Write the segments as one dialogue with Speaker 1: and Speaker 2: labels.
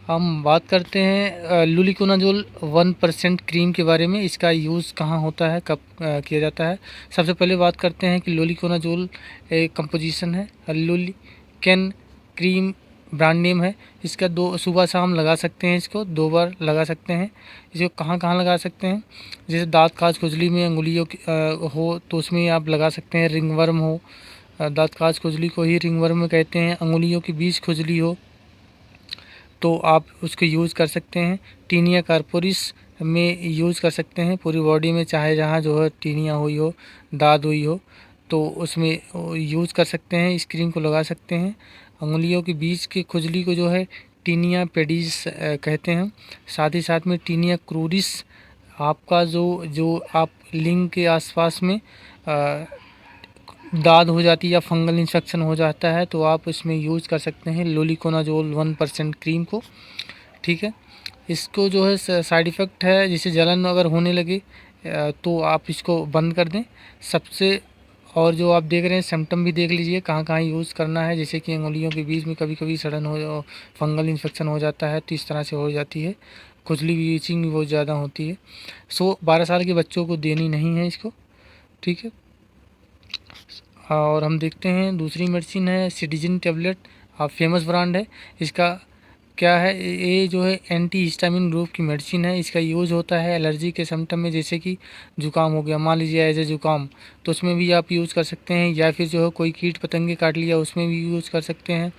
Speaker 1: हम बात करते हैं लुलिकोनाजोल 1% क्रीम के बारे में। इसका यूज़ कहाँ होता है, कब किया जाता है। सबसे पहले बात करते हैं कि लुलिकोनाजोल एक कंपोजिशन है। लुलिकेन क्रीम ब्रांड नेम है। इसका दो सुबह शाम लगा सकते हैं, इसको 2 बार लगा सकते हैं। इसको कहाँ कहाँ लगा सकते हैं, जैसे दाँत खाज खुजली में अंगुलियों की हो तो उसमें आप लगा सकते हैं। रिंगवर्म हो, दाँत खाज खुजली को ही रिंगवर्म कहते हैं। अंगुलियों की बीच खुजली हो तो आप उसको यूज़ कर सकते हैं। टीनिया कार्पोरिस में यूज़ कर सकते हैं पूरी बॉडी में, चाहे जहाँ जो है टीनिया हुई हो, दाद हुई हो तो उसमें यूज़ कर सकते हैं। इस क्रीम को लगा सकते हैं। अंगुलियों के बीच की खुजली को जो है टीनिया पेडिस कहते हैं। साथ ही साथ में टीनिया क्रूरिस, आपका जो आप लिंग के आसपास में दाद हो जाती है या फंगल इन्फेक्शन हो जाता है तो आप इसमें यूज़ कर सकते हैं लुलिकोनाजोल 1% क्रीम को। ठीक है, इसको जो है साइड इफ़ेक्ट है, जैसे जलन अगर होने लगे तो आप इसको बंद कर दें सबसे। और जो आप देख रहे हैं सिम्टम भी देख लीजिए कहाँ कहाँ यूज़ करना है, जैसे कि अंगुलियों के बीच में कभी कभी सड़न हो, फंगल इन्फेक्शन हो जाता है तो इस तरह से हो जाती है। खुजली भी, ईचिंग भी बहुत ज़्यादा होती है। 12 साल के बच्चों को देनी नहीं है इसको। ठीक है, और हम देखते हैं दूसरी मेडिसिन है सिटीजन टेबलेट। फेमस ब्रांड है। इसका क्या है, ये जो है एंटी हिस्टामिन ग्रुप की मेडिसिन है। इसका यूज़ होता है एलर्जी के सिम्टम में, जैसे कि जुकाम हो गया, मान लीजिए एज ए जुकाम, तो उसमें भी आप यूज़ कर सकते हैं। या फिर जो है कोई कीट पतंगे काट लिया उसमें भी यूज़ कर सकते हैं।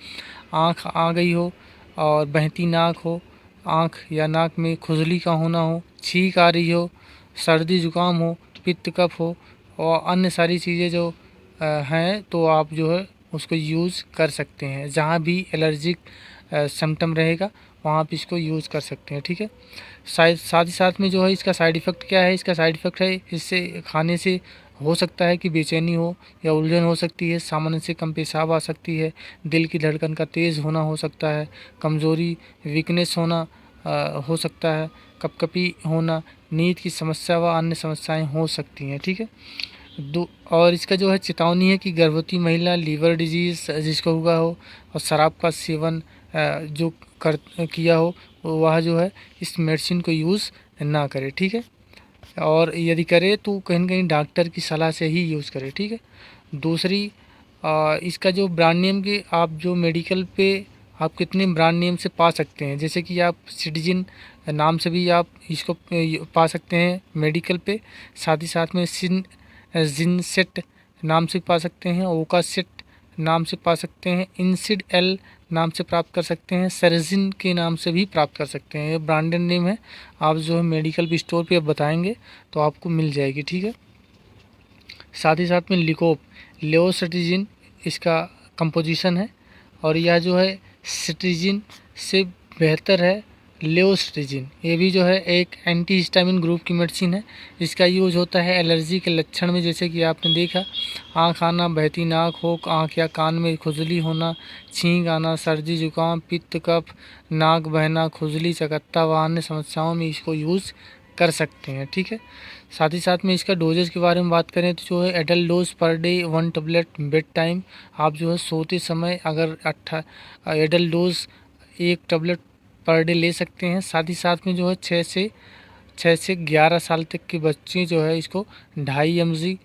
Speaker 1: आँख आ गई हो और बहती नाक हो, आँख या नाक में खुजली का होना हो, छींक आ रही हो, सर्दी जुकाम हो, पित्त कफ हो और अन्य सारी चीज़ें जो हैं तो आप जो है उसको यूज़ कर सकते हैं। जहाँ भी एलर्जिक सिम्टम रहेगा वहाँ आप इसको यूज़ कर सकते हैं। ठीक है, साथ ही साथ में जो है इसका साइड इफ़ेक्ट क्या है, इसका साइड इफ़ेक्ट है इससे खाने से हो सकता है कि बेचैनी हो या उलझन हो सकती है, सामान्य से कम पेशाब आ सकती है, दिल की धड़कन का तेज़ होना हो सकता है, कमज़ोरी वीकनेस होना हो सकता है, कपकपी होना, नींद की समस्या व अन्य समस्याएं हो सकती हैं। ठीक है, दो और इसका जो है चेतावनी है कि गर्भवती महिला, लीवर डिजीज़ जिसको हुआ हो और शराब का सेवन जो कर किया हो वह जो है इस मेडिसिन को यूज़ ना करे। ठीक है, और यदि करे तो कहीं न कहीं डॉक्टर की सलाह से ही यूज़ करें। ठीक है, दूसरी इसका जो ब्रांड नेम के आप जो मेडिकल पे आप कितने ब्रांड नेम से पा सकते हैं, जैसे कि आप सिटीजन नाम से भी आप इसको पा सकते हैं मेडिकल पे। साथ ही साथ में जिनसेट नाम से पा सकते हैं, ओकासेट नाम से पा सकते हैं, इनसिड एल नाम से प्राप्त कर सकते हैं, सरजिन के नाम से भी प्राप्त कर सकते हैं। ये ब्रांडेड नेम है। आप जो है मेडिकल स्टोर पे बताएंगे तो आपको मिल जाएगी। ठीक है, साथ ही साथ में लिकोप लेओसिटीजिन इसका कंपोजिशन है और यह जो है सिटीजिन से बेहतर है लेओसिटीजिन। ये भी जो है एक एंटी हिस्टामिन ग्रुप की मेडिसिन है। इसका यूज़ होता है एलर्जी के लक्षण में, जैसे कि आपने देखा आँख आना, बहती नाक हो, आँख या कान में खुजली होना, छींक आना, सर्दी जुकाम, पित्त कफ, नाक बहना, खुजली, चकत्ता व अन्य समस्याओं में इसको यूज़ कर सकते हैं। ठीक है, साथ ही साथ में इसका डोजेज के बारे में बात करें तो जो है adult dose per day 1 tablet bed time. आप जो है सोते समय अगर adult dose 1 tablet per day ले सकते हैं। साथ ही साथ में जो है 6 से 11 साल तक के बच्चे जो है इसको 2.5 mg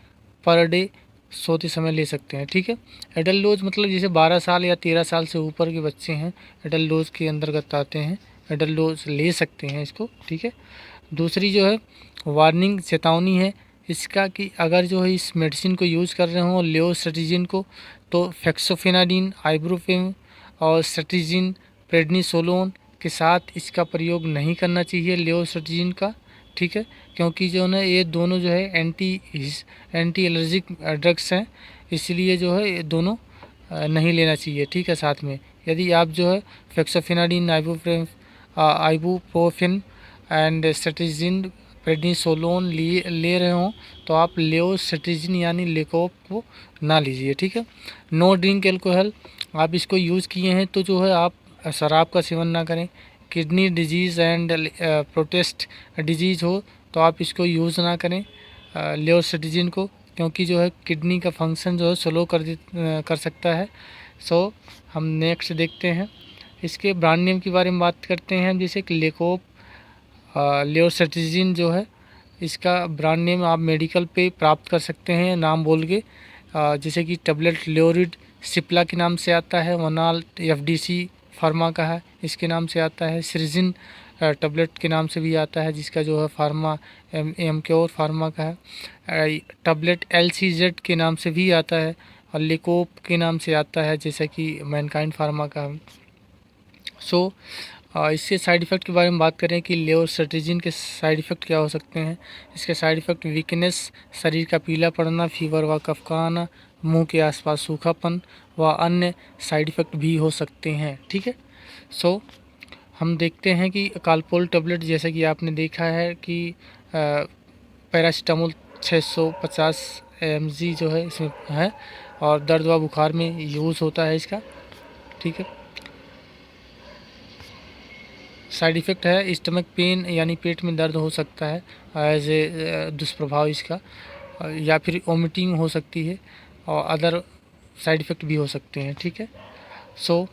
Speaker 1: पर डे सोते समय ले सकते हैं। ठीक है, एडल्ट डोज मतलब जैसे 12 साल या 13 साल से ऊपर के बच्चे हैं एडल्ट डोज के अंतर्गत आते हैं, एडल्ट डोज ले सकते हैं इसको। ठीक है, दूसरी जो है वार्निंग चेतावनी है इसका कि अगर जो है इस मेडिसिन को यूज़ कर रहे हो लेओसिटीजिन को, तो फेक्सोफेनाडिन, आइब्रोफेम और सिटीजिन प्रेडनिसोलोन के साथ इसका प्रयोग नहीं करना चाहिए लेओसिटीजिन का। ठीक है, क्योंकि जो है ये दोनों जो है एंटी एलर्जिक ड्रग्स हैं, इसलिए जो है ये दोनों नहीं लेना चाहिए। ठीक है, साथ में यदि आप जो है फेक्सोफेनाडिन, आइबुप्रोफेन एंड सिटीजिन प्रेडनिसोलोन ले रहे हों तो आप लेओसिटीजिन यानी लेकोप को ना लीजिए। ठीक है, नो ड्रिंक एल्कोहल, आप इसको यूज़ किए हैं तो जो है आप शराब का सेवन ना करें। Kidney disease and protest disease हो तो आप इसको यूज़ ना करें लेओसिटीजिन को, क्योंकि जो है किडनी का फंक्शन जो है स्लो कर सकता है। सो हम नेक्स्ट देखते हैं इसके ब्रांड नेम के बारे में बात करते हैं हम, जैसे कि लेकोप लेओसेट्रिजिन जो है, इसका ब्रांड नेम आप मेडिकल पे प्राप्त कर सकते हैं नाम बोल के। जैसे कि टैबलेट लेओरिड सिप्ला के नाम से आता है, वनाल एफडीसी फार्मा का है, इसके नाम से आता है। सिरजिन टैबलेट के नाम से भी आता है, जिसका जो है फार्मा एमक्योर फार्मा का है। टैबलेट एलसीजेड के नाम से भी आता है, और लेकोप के नाम से आता है, जैसा कि मैनकाइंड फार्मा का है। सो इसके साइड इफ़ेक्ट के बारे में बात करें कि लेओसेट्रिजिन के साइड इफ़ेक्ट क्या हो सकते हैं। इसके साइड इफ़ेक्ट वीकनेस, शरीर का पीला पड़ना, फीवर व कफ का आना, मुंह के आसपास सूखापन व अन्य साइड इफ़ेक्ट भी हो सकते हैं। ठीक है, सो हम देखते हैं कि कालपोल टैबलेट, जैसा कि आपने देखा है कि पैरासीटामोल 650 mg जो है इसमें है, और दर्द व बुखार में यूज़ होता है इसका। ठीक है, साइड इफ़ेक्ट है स्टमक पेन, यानी पेट में दर्द हो सकता है एज ए दुष्प्रभाव इसका, या फिर वोमिटिंग हो सकती है, और अदर साइड इफ़ेक्ट भी हो सकते हैं। ठीक है, सो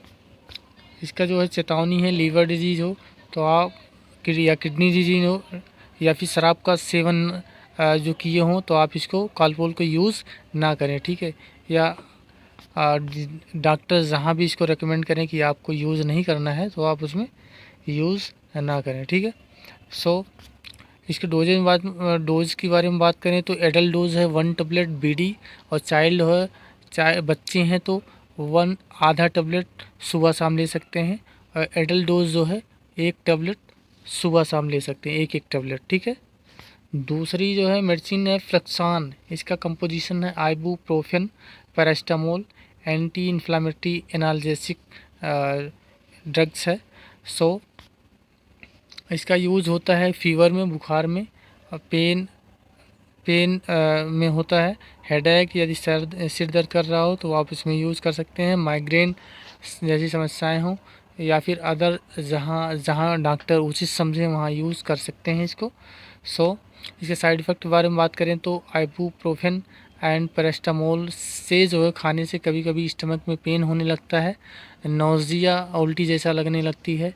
Speaker 1: इसका जो है चेतावनी है, लीवर डिजीज़ हो तो आप, या किडनी डिजीज हो, या फिर शराब का सेवन जो किए हों तो आप इसको कालपोल को यूज़ ना करें। ठीक है, या डॉक्टर जहाँ भी इसको रेकमेंड करें कि आपको यूज़ नहीं करना है तो आप उसमें यूज़ ना करें। ठीक है, सो इसके डोज के बारे में बात करें तो एडल्ट डोज है 1 टैबलेट बीडी, और चाइल्ड है, चाहे बच्चे हैं तो 1 आधा टैबलेट सुबह शाम ले सकते हैं, और एडल्ट डोज जो है 1 टैबलेट सुबह शाम ले सकते हैं, एक टैबलेट। ठीक है, दूसरी जो है मेडिसिन है फ्लक्सान, इसका कंपोजिशन है ibuprofen, paracetamol, anti inflammatory analgesic drugs है। सो इसका यूज़ होता है फीवर में, बुखार में, पेन में होता है, हेडेक, यदि सिर दर्द कर रहा हो तो आप इसमें यूज़ कर सकते हैं, माइग्रेन जैसी समस्याएं हों, या फिर अदर जहाँ डॉक्टर उचित समझे वहाँ यूज़ कर सकते हैं इसको। सो इसके साइड इफ़ेक्ट के बारे में बात करें तो आइबुप्रोफेन एंड पैरासीटामोल से जो है खाने से कभी कभी स्टमक में पेन होने लगता है, नौजिया उल्टी जैसा लगने लगती है,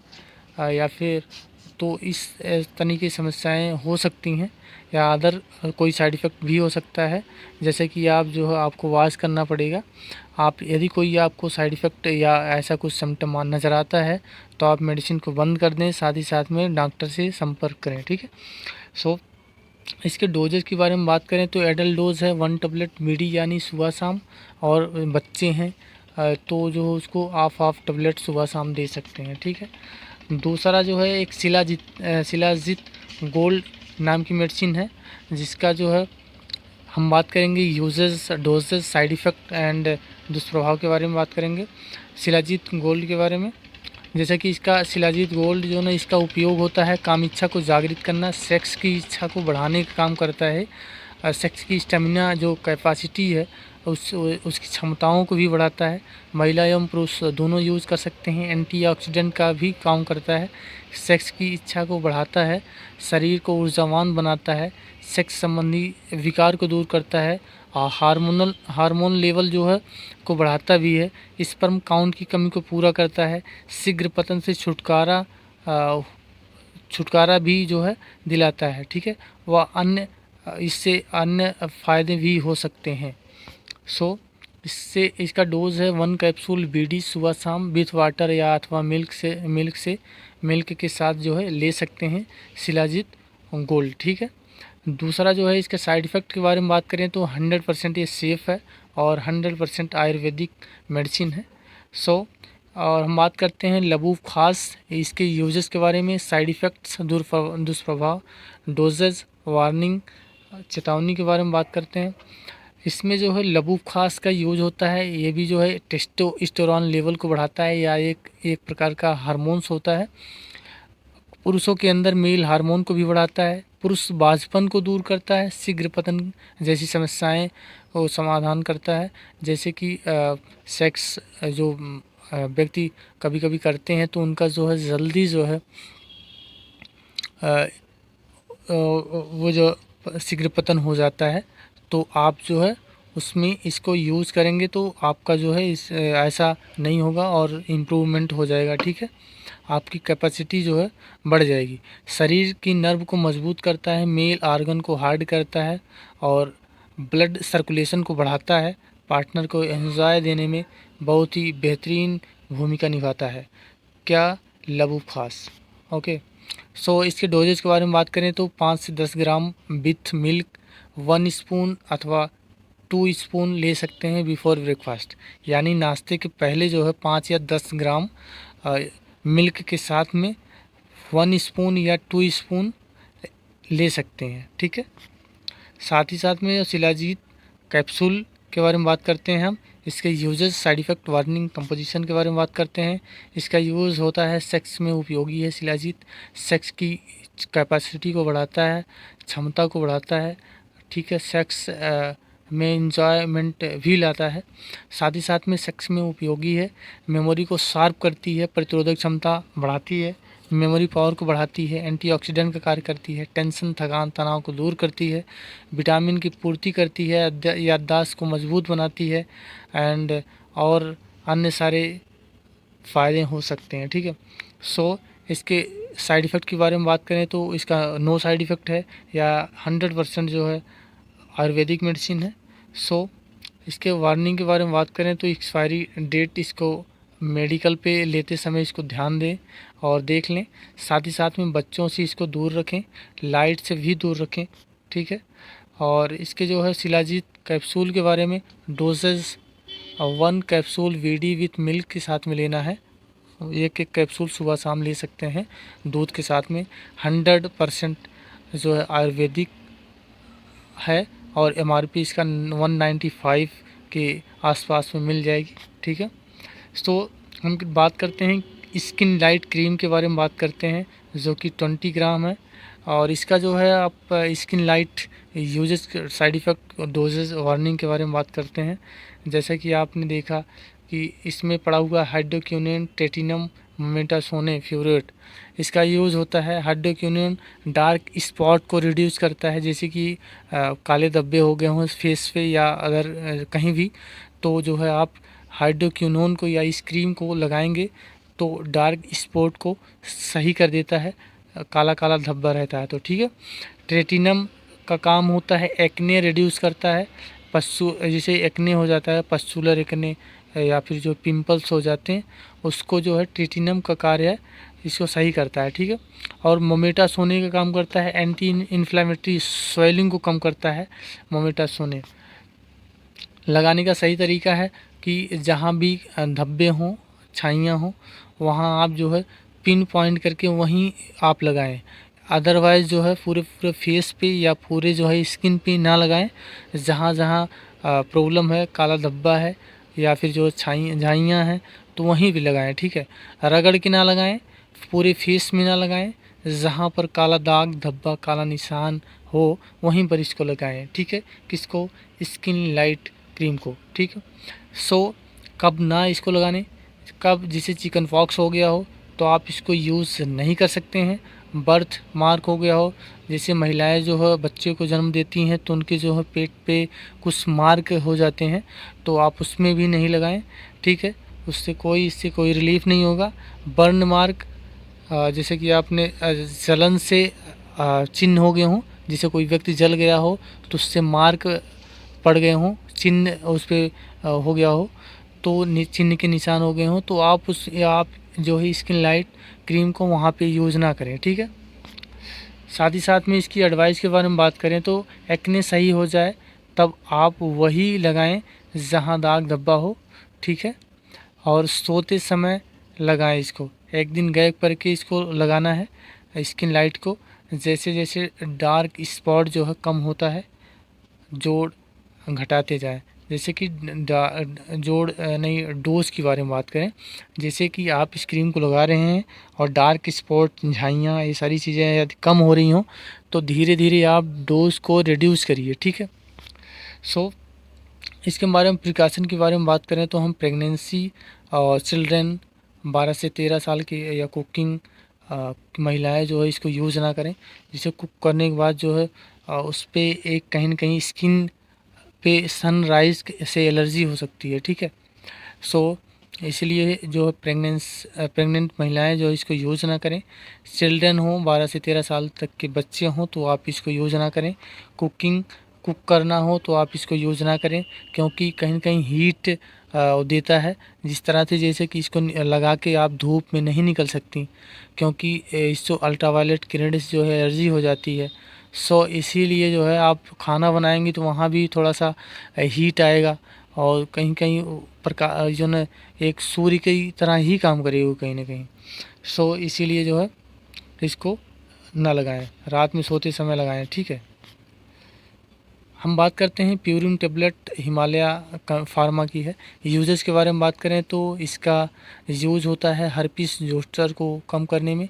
Speaker 1: या फिर तो इस तरह की समस्याएं हो सकती हैं, या अदर कोई साइड इफ़ेक्ट भी हो सकता है, जैसे कि आप जो है आपको वॉश करना पड़ेगा। आप यदि कोई आपको साइड इफ़ेक्ट या ऐसा कुछ सिम्टम नज़र आता है तो आप मेडिसिन को बंद कर दें, साथ ही साथ में डॉक्टर से संपर्क करें। ठीक है, सो इसके डोजेज़ के बारे में बात करें तो एडल्ट डोज है 1 टैबलेट बीडी यानी सुबह शाम, और बच्चे हैं तो जो उसको हाफ टैबलेट सुबह शाम दे सकते हैं। ठीक है, दूसरा जो है एक शिलाजीत गोल्ड नाम की मेडिसिन है, जिसका जो है हम बात करेंगे uses, doses, side effect and दुष्प्रभाव के बारे में बात करेंगे शिलाजीत गोल्ड के बारे में। जैसा कि इसका शिलाजीत गोल्ड जो ना, इसका उपयोग होता है काम इच्छा को जागृत करना, सेक्स की इच्छा को बढ़ाने का काम करता है, सेक्स की स्टेमिना जो कैपेसिटी है उसकी क्षमताओं को भी बढ़ाता है, महिला एवं पुरुष दोनों यूज़ कर सकते हैं। एंटीऑक्सीडेंट का भी काम करता है, सेक्स की इच्छा को बढ़ाता है, शरीर को ऊर्जावान बनाता है, सेक्स संबंधी विकार को दूर करता है, और हार्मोन लेवल जो है को बढ़ाता भी है, स्पर्म काउंट की कमी को पूरा करता है, शीघ्र पतन से छुटकारा भी जो है दिलाता है। ठीक है, वह इससे अन्य फ़ायदे भी हो सकते हैं। सो इससे इसका डोज है 1 कैप्सूल बीडी सुबह शाम विथ वाटर या अथवा मिल्क के साथ जो है ले सकते हैं शिलाजीत गोल्ड। ठीक है, दूसरा जो है इसके साइड इफ़ेक्ट के बारे में बात करें तो 100% ये सेफ़ है और 100% आयुर्वेदिक मेडिसिन है। सो और हम बात करते हैं लबूब खास, इसके यूजेस के बारे में, साइड इफ़ेक्ट्स, दुष्प्रभाव, डोजेज, वार्निंग, चेतावनी के बारे में बात करते हैं। इसमें जो है लबूब खास का यूज होता है, ये भी जो है टेस्टोस्टेरोन लेवल को बढ़ाता है, या एक प्रकार का हार्मोन्स होता है, पुरुषों के अंदर मेल हार्मोन को भी बढ़ाता है, पुरुष बाझपन को दूर करता है, शीघ्र पतन जैसी समस्याएं को समाधान करता है, जैसे कि सेक्स जो व्यक्ति कभी कभी करते हैं तो उनका जो है जल्दी जो है वो जो शीघ्र पतन हो जाता है, तो आप जो है उसमें इसको यूज़ करेंगे तो आपका जो है इस ऐसा नहीं होगा और इम्प्रूवमेंट हो जाएगा, ठीक है। आपकी कैपेसिटी जो है बढ़ जाएगी। शरीर की नर्व को मजबूत करता है, मेल आर्गन को हार्ड करता है और ब्लड सर्कुलेशन को बढ़ाता है। पार्टनर को एंजॉय देने में बहुत ही बेहतरीन भूमिका निभाता है। क्या लबू फास, ओके। सो इसके डोजेज के बारे में बात करें तो 5 से 10 ग्राम विथ मिल्क 1 स्पून अथवा 2 स्पून ले सकते हैं बिफोर ब्रेकफास्ट, यानी नाश्ते के पहले जो है 5 या 10 ग्राम मिल्क के साथ में 1 स्पून या 2 स्पून ले सकते हैं, ठीक है। साथ ही साथ में शिलाजीत कैप्सूल के बारे में बात करते हैं हम। इसके uses, side effect, warning, composition के बारे में बात करते हैं। इसका यूज़ होता है सेक्स में उपयोगी है शिलाजीत। सेक्स की कैपेसिटी को बढ़ाता है, क्षमता को बढ़ाता है, ठीक है। सेक्स में इंजॉयमेंट भी लाता है। साथ ही साथ में सेक्स में उपयोगी है। मेमोरी को शार्प करती है, प्रतिरोधक क्षमता बढ़ाती है, मेमोरी पावर को बढ़ाती है, एंटीऑक्सीडेंट का कार्य करती है, टेंशन, थकान, तनाव को दूर करती है, विटामिन की पूर्ति करती है, याददाश्त को मजबूत बनाती है एंड और अन्य सारे फ़ायदे हो सकते हैं, ठीक है। सो इसके साइड इफ़ेक्ट के बारे में बात करें तो इसका नो साइड इफ़ेक्ट है या 100% जो है आयुर्वेदिक मेडिसिन है। सो इसके वार्निंग के बारे में बात करें तो एक्सपायरी डेट, इसको मेडिकल पे लेते समय इसको ध्यान दें और देख लें। साथ ही साथ में बच्चों से इसको दूर रखें, लाइट से भी दूर रखें, ठीक है। और इसके जो है शिलाजीत कैप्सूल के बारे में dosage 1 capsule VD with milk के साथ में लेना है। एक कैप्सूल सुबह शाम ले सकते हैं दूध के साथ में। 100% जो है आयुर्वेदिक है और एमआरपी इसका 195 के आसपास में मिल जाएगी, ठीक है। तो हम बात करते हैं स्किन लाइट क्रीम के बारे में बात करते हैं जो कि 20 ग्राम है। और इसका जो है आप skin light uses, side effect, dosage, warning के बारे में बात करते हैं। जैसा कि आपने देखा कि इसमें पड़ा हुआ हाइड्रोक्विनोन, ट्रेटिनम, मोमेटासोने फ्यूरेट। इसका यूज़ होता है, हाइड्रोक्विनोन डार्क स्पॉट को रिड्यूस करता है, जैसे कि काले धब्बे हो गए हों फेस पे या अगर कहीं भी, तो जो है आप हाइड्रोक्विनोन को या इस क्रीम को लगाएंगे तो डार्क स्पॉट को सही कर देता है, काला काला धब्बा रहता है तो, ठीक है। ट्रेटिनम का काम होता है एक्ने रिड्यूस करता है, जैसे एक्ने हो जाता है, पस्चुलर एक्ने या फिर जो पिंपल्स हो जाते हैं उसको जो है ट्रेटिनम का कार्य है, इसको सही करता है, ठीक है। और मोमेटासोने का काम करता है एंटी इन्फ्लेमेटरी, स्वेलिंग को कम करता है मोमेटासोने। लगाने का सही तरीका है कि जहाँ भी धब्बे हों, छाइयाँ हों, वहाँ आप जो है पिन पॉइंट करके वहीं आप लगाएं। अदरवाइज़ जो है पूरे पूरे फेस पे या पूरे जो है स्किन पे ना लगाएं। जहाँ जहाँ प्रॉब्लम है, काला धब्बा है या फिर जो झाइयाँ हैं तो वहीं भी लगाएं, ठीक है। रगड़ के ना लगाएं, पूरे फेस में ना लगाएं, जहाँ पर काला दाग, धब्बा, काला निशान हो वहीं पर इसको लगाएं, ठीक है। किसको? स्किन लाइट क्रीम को, ठीक है। सो कब ना इसको लगाने, कब जिसे चिकन पॉक्स हो गया हो तो आप इसको यूज़ नहीं कर सकते हैं। बर्थ मार्क हो गया हो, जैसे महिलाएं जो है बच्चे को जन्म देती हैं तो उनके जो है पेट पे कुछ मार्क हो जाते हैं तो आप उसमें भी नहीं लगाएं, ठीक है। इससे कोई रिलीफ नहीं होगा। बर्न मार्क, जैसे कि आपने जलन से चिन्ह हो गए हों, जैसे कोई व्यक्ति जल गया हो तो उससे मार्क पड़ गए हों, चिन्ह उस पर हो गया हो तो चिन्ह के निशान हो गए हों तो आप जो है स्किन लाइट क्रीम को वहाँ पे यूज़ ना करें, ठीक है। साथ ही साथ में इसकी एडवाइस के बारे में बात करें तो एक्ने सही हो जाए तब आप वही लगाएं जहाँ दाग धब्बा हो, ठीक है। और सोते समय लगाएं इसको, एक दिन गैप करके इसको लगाना है स्किन लाइट को। जैसे जैसे डार्क स्पॉट जो है कम होता है, जोड़ घटाते जाएं। जैसे कि डोज के बारे में बात करें, जैसे कि आप इस क्रीम को लगा रहे हैं और डार्क स्पॉट, झाइयाँ, ये सारी चीज़ें यदि कम हो रही हों तो धीरे धीरे आप डोज को रिड्यूस करिए, ठीक है। सो इसके बारे में प्रिकॉशन के बारे में बात करें तो हम प्रेगनेंसी और चिल्ड्रेन 12 से 13 साल की या कुकिंग महिलाएं जो है इसको यूज़ ना करें। जिसे कुक करने के बाद जो है उस पर एक कहीं ना कहीं स्किन पे सनराइज़ से एलर्जी हो सकती है, ठीक है। सो इसलिए जो प्रेग्नेंट महिलाएं जो इसको यूज़ ना करें। चिल्ड्रन हो 12 से 13 साल तक के बच्चे हों तो आप इसको यूज़ ना करें। कुक करना हो तो आप इसको यूज़ ना करें, क्योंकि कहीं न कहीं हीट देता है, जिस तरह से जैसे कि इसको लगा के आप धूप में नहीं निकल सकती, क्योंकि इससे अल्ट्रावायलेट किरणें से जो है एलर्जी हो जाती है। सो इसीलिए जो है आप खाना बनाएंगी तो वहाँ भी थोड़ा सा हीट आएगा, और कहीं कहीं प्रकाश जो है एक सूर्य की तरह ही काम करेगी कहीं ना कहीं। सो इसीलिए जो है इसको ना लगाएं, रात में सोते समय लगाएं, ठीक है। हम बात करते हैं प्यूरिन टेबलेट हिमालय फार्मा की है। यूजेस के बारे में बात करें तो इसका यूज होता है हर्पीस जोस्टर को कम करने में,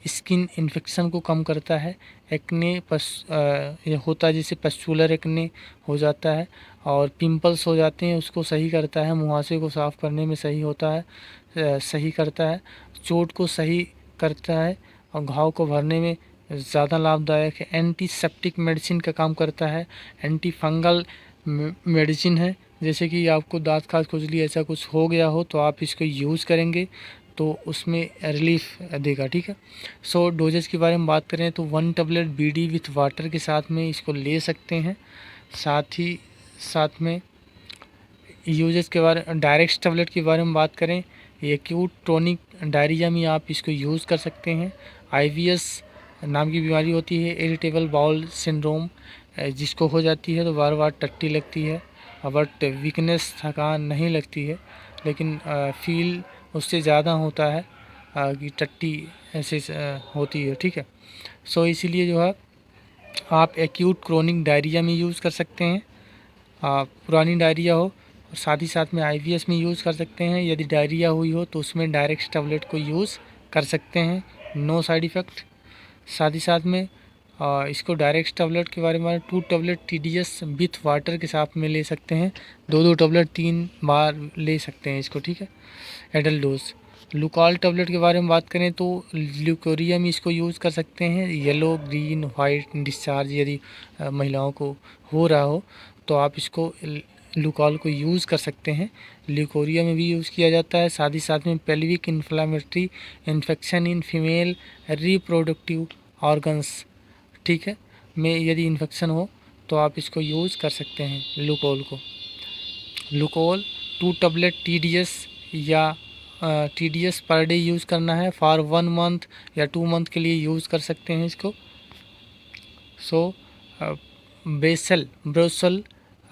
Speaker 1: स्किन इन्फेक्शन को कम करता है, एक्ने ये होता है जिससे पस्चुलर एक्ने हो जाता है, और पिंपल्स हो जाते हैं उसको सही करता है, मुहासे को साफ़ करने में सही होता है, सही करता है, चोट को सही करता है, और घाव को भरने में ज़्यादा लाभदायक है। एंटीसेप्टिक मेडिसिन का काम करता है, एंटी फंगल मेडिसिन है, जैसे कि आपको दांत खाज खुजली ऐसा कुछ हो गया हो तो आप इसको यूज़ करेंगे तो उसमें रिलीफ देगा, ठीक है। सो डोजेस के बारे में बात करें तो 1 टेबलेट बीडी विथ वाटर के साथ में इसको ले सकते हैं। साथ में यूजेस के बारे डायरेक्ट टेबलेट के बारे में बात करें, ये एक्यूट टॉनिक डायरिया में आप इसको यूज़ कर सकते हैं। IBS नाम की बीमारी होती है, इरिटेबल बाउल सिंड्रोम, जिसको हो जाती है तो बार बार टट्टी लगती है, बट वीकनेस थकान नहीं लगती है, लेकिन फील उससे ज़्यादा होता है कि टट्टी ऐसे होती है, ठीक है। सो इसीलिए जो है आप एक्यूट क्रोनिक डायरिया में यूज़ कर सकते हैं, पुरानी डायरिया हो, और साथ ही साथ में IBS में यूज़ कर सकते हैं। यदि डायरिया हुई हो तो उसमें डायरेक्ट टेबलेट को यूज़ कर सकते हैं, नो साइड इफ़ेक्ट। साथ ही साथ में इसको डायरेक्ट टेबलेट के बारे में 2 टेबलेट TDS विथ वाटर के साथ में ले सकते हैं, 2 टेबलेट 3 बार ले सकते हैं इसको, ठीक है, एडल्ट डोज। लुकाल टेबलेट के बारे में बात करें तो ल्यूकोरिया में इसको यूज़ कर सकते हैं, येलो ग्रीन वाइट डिस्चार्ज यदि महिलाओं को हो रहा हो तो आप इसको लुकाल को यूज़ कर सकते हैं, ल्यूकोरिया में भी यूज़ किया जाता है। साथ ही साथ में pelvic inflammatory infection in female reproductive organs, ठीक है, में यदि इन्फेक्शन हो तो आप इसको यूज़ कर सकते हैं लुकोल को। लुकोल 2 टेबलेट TDS या TDS पर डे यूज़ करना है, फॉर 1 मंथ या 2 मंथ के लिए यूज़ कर सकते हैं इसको। सो ब्रेसल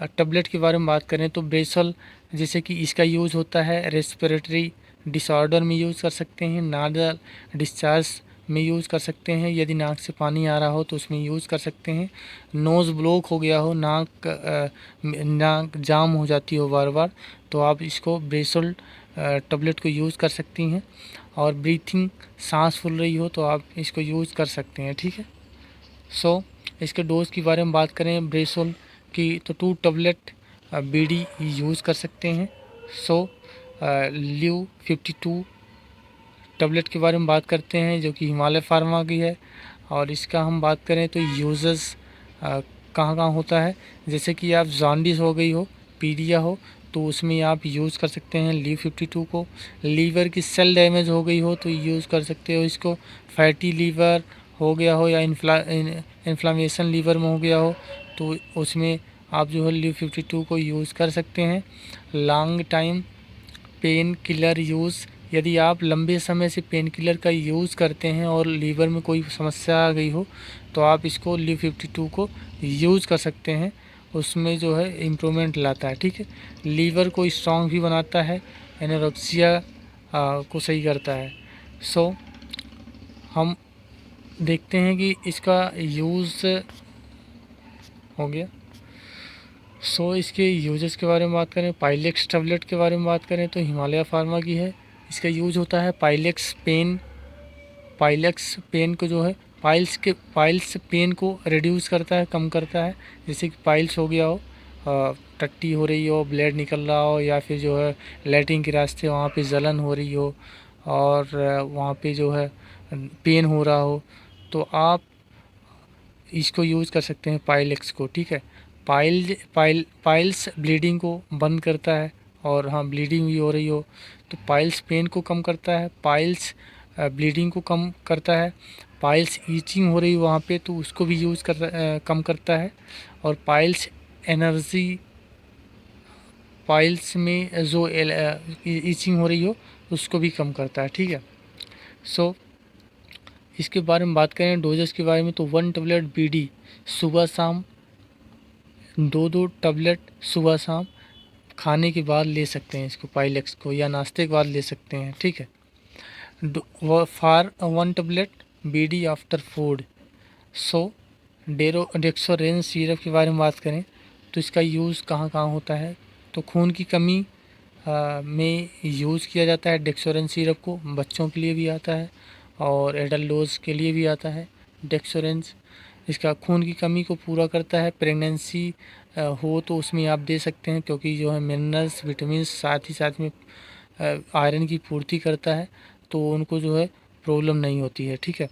Speaker 1: टेबलेट के बारे में बात करें तो ब्रेसल जैसे कि इसका यूज़ होता है रेस्पिरेटरी डिसऑर्डर में यूज़ कर सकते हैं, नाडल डिस्चार्ज में यूज़ कर सकते हैं, यदि नाक से पानी आ रहा हो तो उसमें यूज़ कर सकते हैं, नोज़ ब्लॉक हो गया हो, नाक जाम हो जाती हो बार बार, तो आप इसको ब्रेसल टेबलेट को यूज़ कर सकती हैं, और ब्रीथिंग सांस फूल रही हो तो आप इसको यूज़ कर सकते हैं, ठीक है। सो इसके डोज के बारे में बात करें ब्रेसोल की तो 2 टेबलेट BD यूज़ कर सकते हैं। सो ल्यू 52 टेबलेट के बारे में बात करते हैं जो कि हिमालय फार्मा की है, और इसका हम बात करें तो यूजेस कहाँ कहाँ होता है, जैसे कि आप जॉन्डिस हो गई हो, पीलिया हो, तो उसमें आप यूज़ कर सकते हैं ल्यू 52 को। लीवर की सेल डैमेज हो गई हो तो यूज़ कर सकते हो इसको। फैटी लीवर हो गया हो या इन्फ्लामेशन लीवर में हो गया हो तो उसमें आप जो है ल्यू 52 को यूज़ कर सकते हैं। Long time pain killer use, यदि आप लंबे समय से पेन किलर का यूज़ करते हैं और लीवर में कोई समस्या आ गई हो तो आप इसको ल्यू 52 को यूज़ कर सकते हैं, उसमें जो है इम्प्रूवमेंट लाता है, ठीक है। लीवर को स्ट्रॉन्ग भी बनाता है, एनोरेक्सिया को सही करता है। सो हम देखते हैं कि इसका यूज़ हो गया। सो इसके यूजेस के बारे में बात करें, पाइलेक्स टेबलेट के बारे में बात करें तो हिमालय फार्मा की है। इसका यूज होता है पाइलेक्स पेन को जो है पाइल्स पेन को रिड्यूस करता है, कम करता है। जैसे कि पाइल्स हो गया हो, टट्टी हो रही हो, ब्लड निकल रहा हो, या फिर जो है लैट्रिन के रास्ते वहाँ पे जलन हो रही हो और वहाँ पे जो है पेन हो रहा हो, तो आप इसको यूज़ कर सकते हैं पाइलेक्स को, ठीक है। पाइल्स ब्लीडिंग को बंद करता है, और हाँ ब्लीडिंग भी हो रही हो तो पाइल्स पेन को कम करता है, पाइल्स ब्लीडिंग को कम करता है, पाइल्स ईचिंग हो रही है वहाँ पे तो उसको भी कम करता है, और पाइल्स एनर्जी, पाइल्स में जो ईचिंग हो रही हो उसको भी कम करता है। ठीक है, सो इसके बारे में बात करें डोजेस के बारे में तो 1 टेबलेट बीडी सुबह शाम, 2 टैबलेट सुबह शाम खाने के बाद ले सकते हैं इसको, पाइलेक्स को, या नाश्ते के बाद ले सकते हैं। ठीक है, for 1 tablet BD after food. So Dexorange syrup के बारे में बात करें तो इसका यूज़ कहाँ कहाँ होता है, तो खून की कमी में यूज़ किया जाता है डेक्सोरेंज सिरप को, बच्चों के लिए भी आता है और एडल्ट डोज के लिए भी आता है डेक्सोरेंज। इसका खून की कमी को पूरा करता है, प्रेगनेंसी हो तो उसमें आप दे सकते हैं, क्योंकि जो है मिनरल्स विटामिन साथ ही साथ में आयरन की पूर्ति करता है, तो उनको जो है प्रॉब्लम नहीं होती है। ठीक है,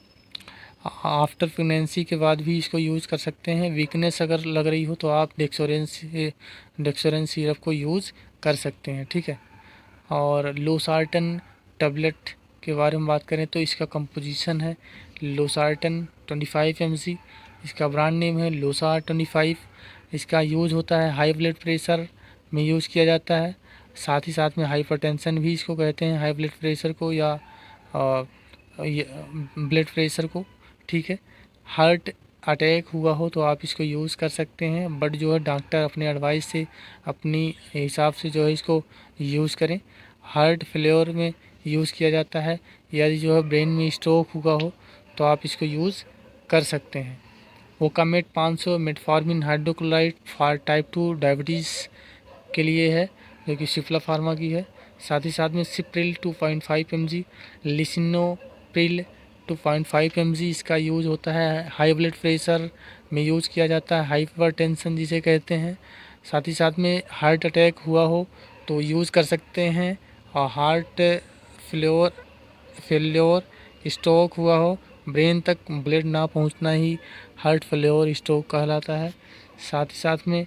Speaker 1: आफ्टर प्रेगनेंसी के बाद भी इसको यूज़ कर सकते हैं। वीकनेस अगर लग रही हो तो आप डेक्सोरेंज सिरप को यूज़ कर सकते हैं। ठीक है, और लोसार्टन टैबलेट के बारे में बात करें तो इसका कंपोजिशन है लोसार्टन 25 mg, इसका ब्रांड नेम है लोसार 25। इसका यूज़ होता है हाई ब्लड प्रेशर में यूज़ किया जाता है, साथ ही साथ में हाइपरटेंशन भी इसको कहते हैं, हाई ब्लड प्रेशर को या ब्लड प्रेशर को। ठीक है, हार्ट अटैक हुआ हो तो आप इसको यूज़ कर सकते हैं, बट जो है डॉक्टर अपने एडवाइस से अपनी हिसाब से जो है इसको यूज़ करें। हार्ट फेलियर में यूज़ किया जाता है, यदि जो है ब्रेन में स्ट्रोक हुआ हो तो आप इसको यूज़ कर सकते हैं। वोकामेट 500 metformin hydrochloride for type 2 diabetes के लिए है, जो कि सिप्ला फार्मा की है। साथ ही साथ में सिप्रिल 2.5 mg, लिसिनोप्रिल 2.5 mg इसका यूज़ होता है, हाई ब्लड प्रेशर में यूज़ किया जाता है, हाइपरटेंशन जिसे कहते हैं। साथ ही साथ में हार्ट अटैक हुआ हो तो यूज़ कर सकते हैं, और हार्ट फेल्योर स्ट्रोक हुआ हो, ब्रेन तक ब्लड ना पहुंचना ही हार्ट फेल्योर स्ट्रोक कहलाता है। साथ ही साथ में